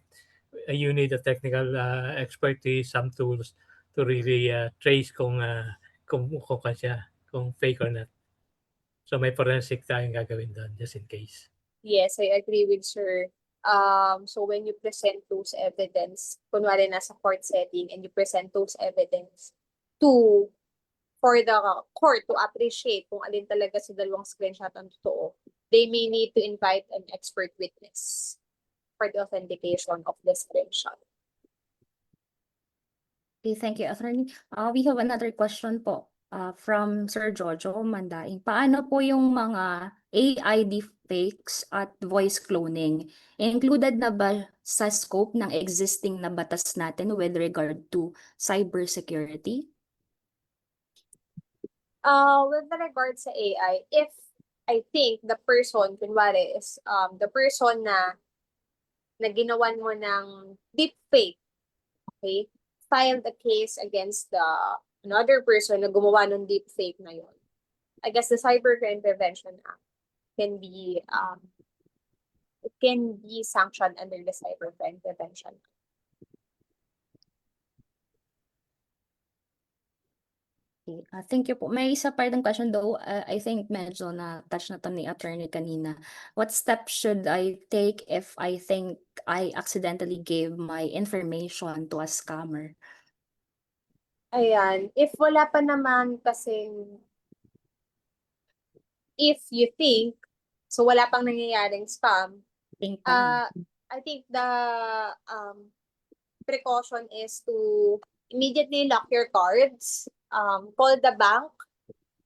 you need a technical expertise, some tools to really trace kung fake or not. So may forensic tayong gagawin doon just in case. yes, I agree with sir. So when you present those evidence, kunwari nasa court setting and you present those evidence for the court to appreciate kung alin talaga sa dalawang screenshot ang totoo, they may need to invite an expert witness for the authentication of the screenshot. Okay, thank you, attorney. We have another question po from Sir Jojo Mandaing. Paano po yung mga AI deepfakes at voice cloning? Included na ba sa scope ng existing na batas natin with regard to cybersecurity? With regards sa AI, if I think the person, kunwari, is the person na ginawan mo ng deepfake, okay, filed a case against another person na gumawa ng deepfake na yun. I guess the Cybercrime Prevention Act can be sanctioned under the Cybercrime Prevention Act. Okay, thank you po. May isa pa rin question though. I think medyo na-touch na to ni attorney kanina. What steps should I take if I think I accidentally gave my information to a scammer? Ayan. If wala pa naman kasing, if you think, so wala pang nangyayaring spam, Think pa lang. I think the precaution is to immediately lock your cards, call the bank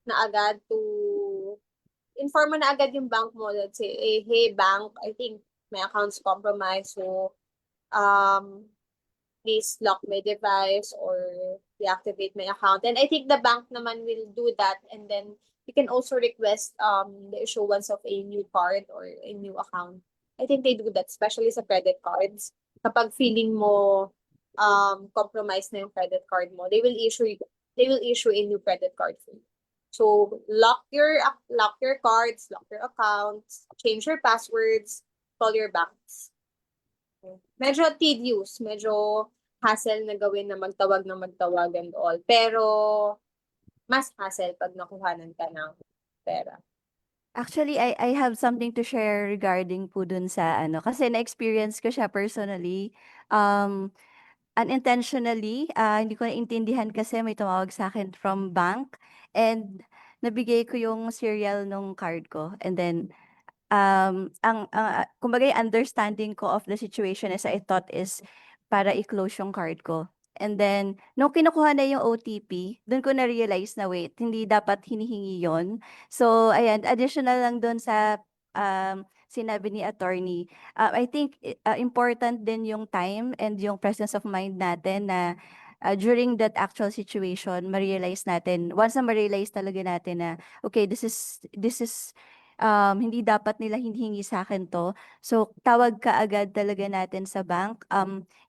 na agad to inform mo na agad yung bank mo. Let's say, hey bank, I think my account's compromised, so please lock my device or deactivate my account. And I think the bank naman will do that, and then you can also request the issuance of a new card or a new account. I think they do that, especially sa credit cards. Kapag feeling mo compromised na yung credit card mo, they will issue a new credit card for you. So lock your cards, lock your accounts, change your passwords, call your banks. Medyo tedious, medyo hassle na gawin na magtawag and all. Pero mas hassle pag nakuhanan ka ng pera. Actually, I have something to share regarding po dun sa kasi na-experience ko siya personally. Unintentionally, hindi ko naintindihan kasi may tumawag sa akin from bank and nabigay ko yung serial nung card ko. And then, kumbaga yung understanding ko of the situation is I thought is para i-close yung card ko. And then, nung kinukuha na yung OTP, dun ko na-realize na wait, hindi dapat hinihingi yon. So, ayan, additional lang dun sa sinabi ni attorney. I think important din yung time and yung presence of mind natin na during that actual situation, ma-realize natin, once na ma-realize talaga natin na, okay, this is hindi dapat nila hinihingi sa akin to. So, tawag ka agad talaga natin sa bank.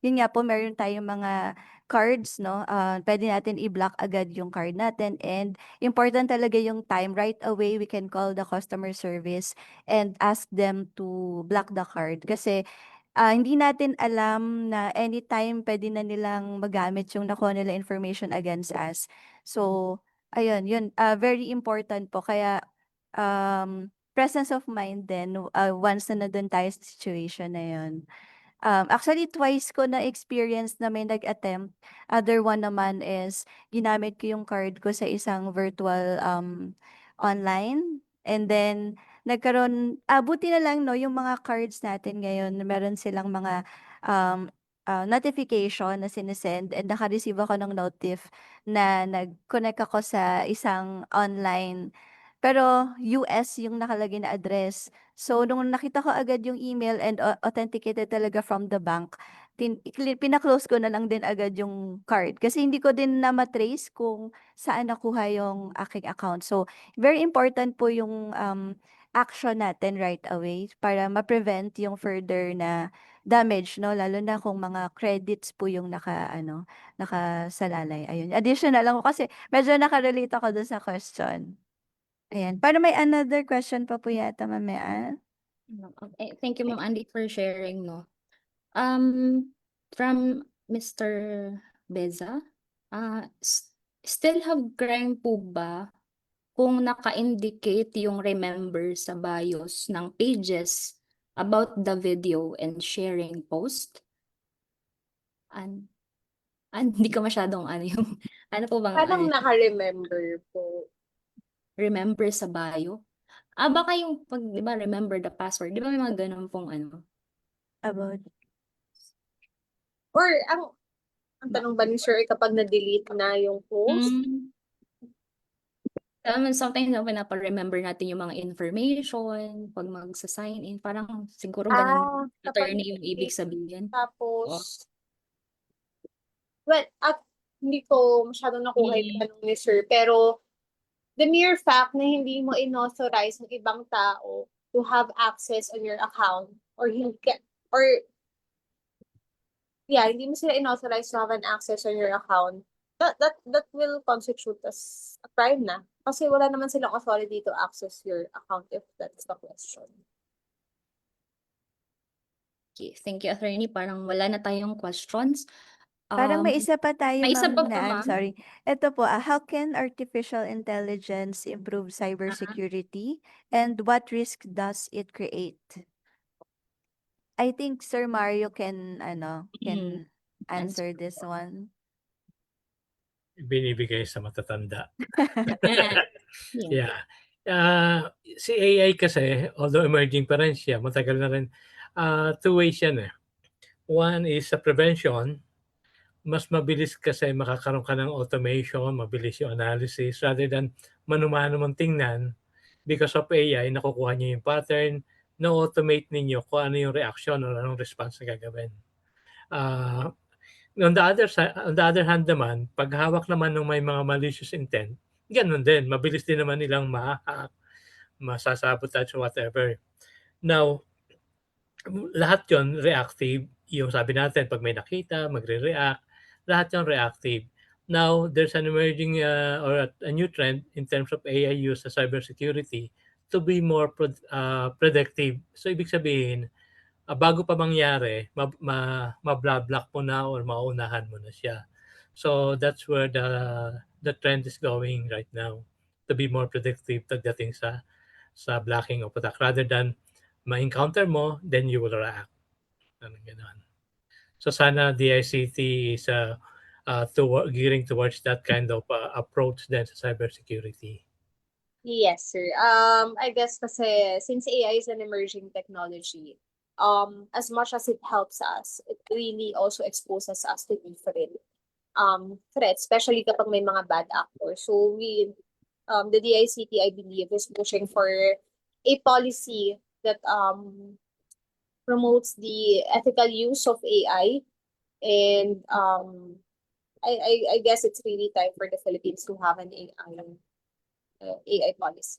Yun nga po, meron tayong mga cards, no? Pwede natin i-block agad yung card natin. And important talaga yung time. Right away, we can call the customer service and ask them to block the card. Kasi hindi natin alam na anytime pwede na nilang magamit yung nakuha nila information against us. So, ayun, yun. Very important po. Kaya, presence of mind din once na nandun tayo sa situation na yun. Actually, twice ko na-experience na may nag-attempt. Other one naman is, ginamit ko yung card ko sa isang virtual online. And then, buti na lang, no, yung mga cards natin ngayon, meron silang mga notification na sinesend and naka-receive ako ng notif na nag-connect ako sa isang online pero US yung nakalagay na address. So, nung nakita ko agad yung email and authenticated talaga from the bank, pina-close ko na lang din agad yung card. Kasi hindi ko din na matrace kung saan nakuha yung aking account. So, very important po yung action natin right away para ma-prevent yung further na damage, no? Lalo na kung mga credits po yung nakasalalay. Ayun. Additional lang ko kasi medyo nakarelate ako dun sa question. Ayan. Para may another question pa po yata, mamaya. Okay. Thank you, Ma'am Andy, for sharing, no. From Mr. Beza, still have crime po ba kung naka-indicate yung remember sa bios ng pages about the video and sharing post? Hindi ko masyadong yung, ano po bang Parang naka-remember po. remember sa bio? Baka yung pag, di ba, remember the password, di ba may mga ganun pong About Or ang tanong ba ni Sir kapag na-delete na yung post? Sometimes pinapa-remember natin yung mga information, pag magsa-sign in, parang siguro ganun, Kapag attorney yung ibig sabihin. tapos, well, hindi ko masyadong nakuha yung tanong ni Sir, pero the mere fact na hindi mo inauthorize ng ibang tao to have access on your account or hindi hindi mo sila inauthorize to have an access on your account, that will constitute as a crime na. Kasi wala naman silang authority to access your account if that's the question. Okay, thank you, attorney. Parang wala na tayong questions. Parang may isa pa tayo, may isa Ma'am pa po, Naan, ma'am. sorry. Ito po, how can artificial intelligence improve cybersecurity and what risk does it create? I think Sir Mario can answer this one. Binibigay sa matatanda. Yeah. Yeah. Si AI kasi, although emerging pa rin siya, matagal na rin, two ways yan eh. One is sa prevention, mas mabilis kasi makakaroon ka ng automation, mabilis yung analysis rather than mano-mano mong tingnan. Because of AI, nakukuha niyo yung pattern, na-automate ninyo kung ano yung reaction or anong response na gagawin. On the other hand naman, pag hawak naman ng may mga malicious intent, ganun din, mabilis din naman nilang ma-hack, masasabotage or whatever. Now, lahat yon reactive. Yung sabi natin, pag may nakita, magre-react, lahat yon reactive. Now, there's an emerging or a new trend in terms of AI use sa cybersecurity to be more predictive. So, ibig sabihin, bago pa mangyari, ma-block mo na or maunahan mo na siya. So, that's where the trend is going right now, to be more predictive pagdating sa blocking of attack rather than ma-encounter mo, then you will react. Ganun. So sana DICT is gearing towards that kind of approach then sa cybersecurity. Yes, sir. I guess kasi since AI is an emerging technology, as much as it helps us, it really also exposes us to different threats, especially kapag may mga bad actors. So the DICT, I believe, is pushing for a policy that promotes the ethical use of AI, and I guess it's really time for the Philippines to have an AI policy.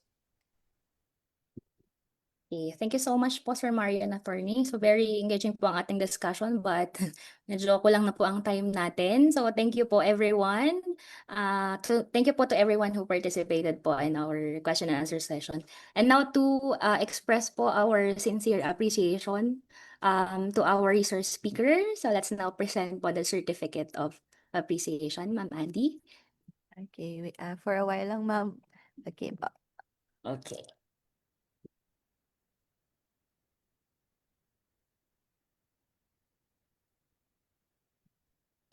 Okay, thank you so much po, Sir Mario and attorney. So very engaging po ang ating discussion, but medyo kulang na po ang time natin. So thank you po everyone. Thank you po to everyone who participated po in our question and answer session. And now to express po our sincere appreciation to our resource speaker. So let's now present po the certificate of appreciation, Ma'am Andy. Okay, for a while lang, Ma'am. Okay po. Okay.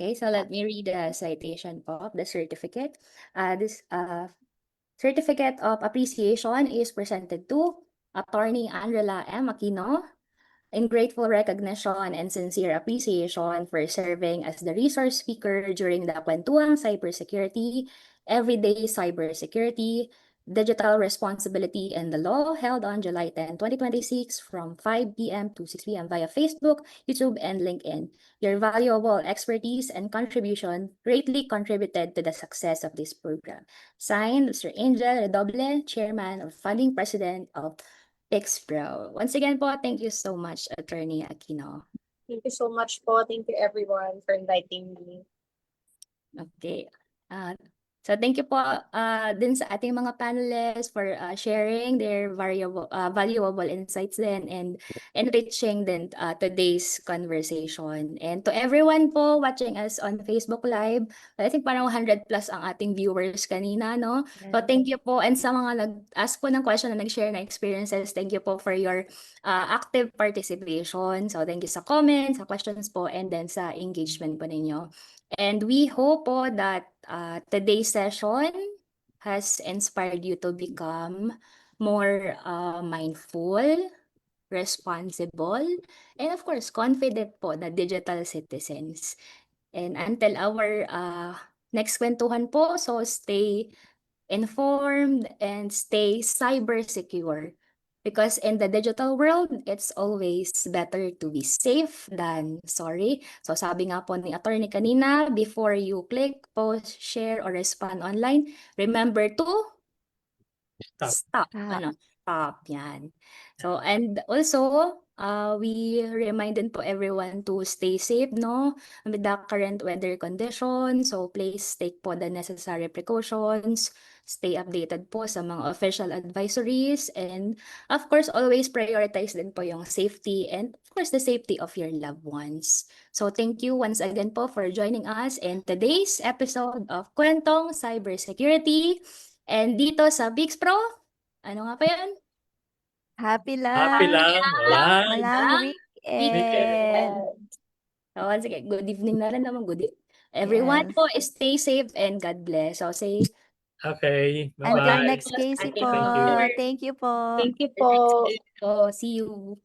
Okay, so let me read the citation of the certificate. This certificate of appreciation is presented to Attorney Angela M. Aquino, in grateful recognition and sincere appreciation for serving as the resource speaker during the Kwentuang Cybersecurity, Everyday Cybersecurity, Digital Responsibility and the Law held on July 10, 2026 from 5 p.m. to 6 p.m. via Facebook, YouTube, and LinkedIn. Your valuable expertise and contribution greatly contributed to the success of this program. Signed, Mr. Angel Redoble, Chairman or Founding President of PixPro. Once again po, thank you so much, Attorney Aquino. Thank you so much po. Thank you everyone for inviting me. Okay. So thank you po din sa ating mga panelists for sharing their valuable insights din and enriching din today's conversation. And to everyone po watching us on Facebook Live, I think parang 100 plus ang ating viewers kanina, no? So thank you po. And sa mga nag-ask po ng question na nag-share na experiences, thank you po for your active participation. So thank you sa comments, sa questions po, and then sa engagement po ninyo. And we hope po that today's session has inspired you to become more mindful, responsible, and of course, confident po na digital citizens. And until our next kwentuhan po, so stay informed and stay cyber secure. Because in the digital world, it's always better to be safe than sorry. So sabi nga po ni attorney kanina, before you click, post, share, or respond online, remember to stop. Stop yan. So, and also, we reminded po everyone to stay safe, no? With the current weather conditions. So, please take po the necessary precautions. Stay updated po sa mga official advisories. And, of course, always prioritize din po yung safety and, of course, the safety of your loved ones. So, thank you once again po for joining us in today's episode of Kwentong Cybersecurity. And dito sa PixPro, ano nga pa yan? Happy Happy lang. lang. Walang weekend. So, once again, good evening na rin naman. Good everyone Yes. po, stay safe and God bless. So, say, Okay. Until Bye-bye. next Casey Thank po. you. Thank you po. Thank you po. so, see you.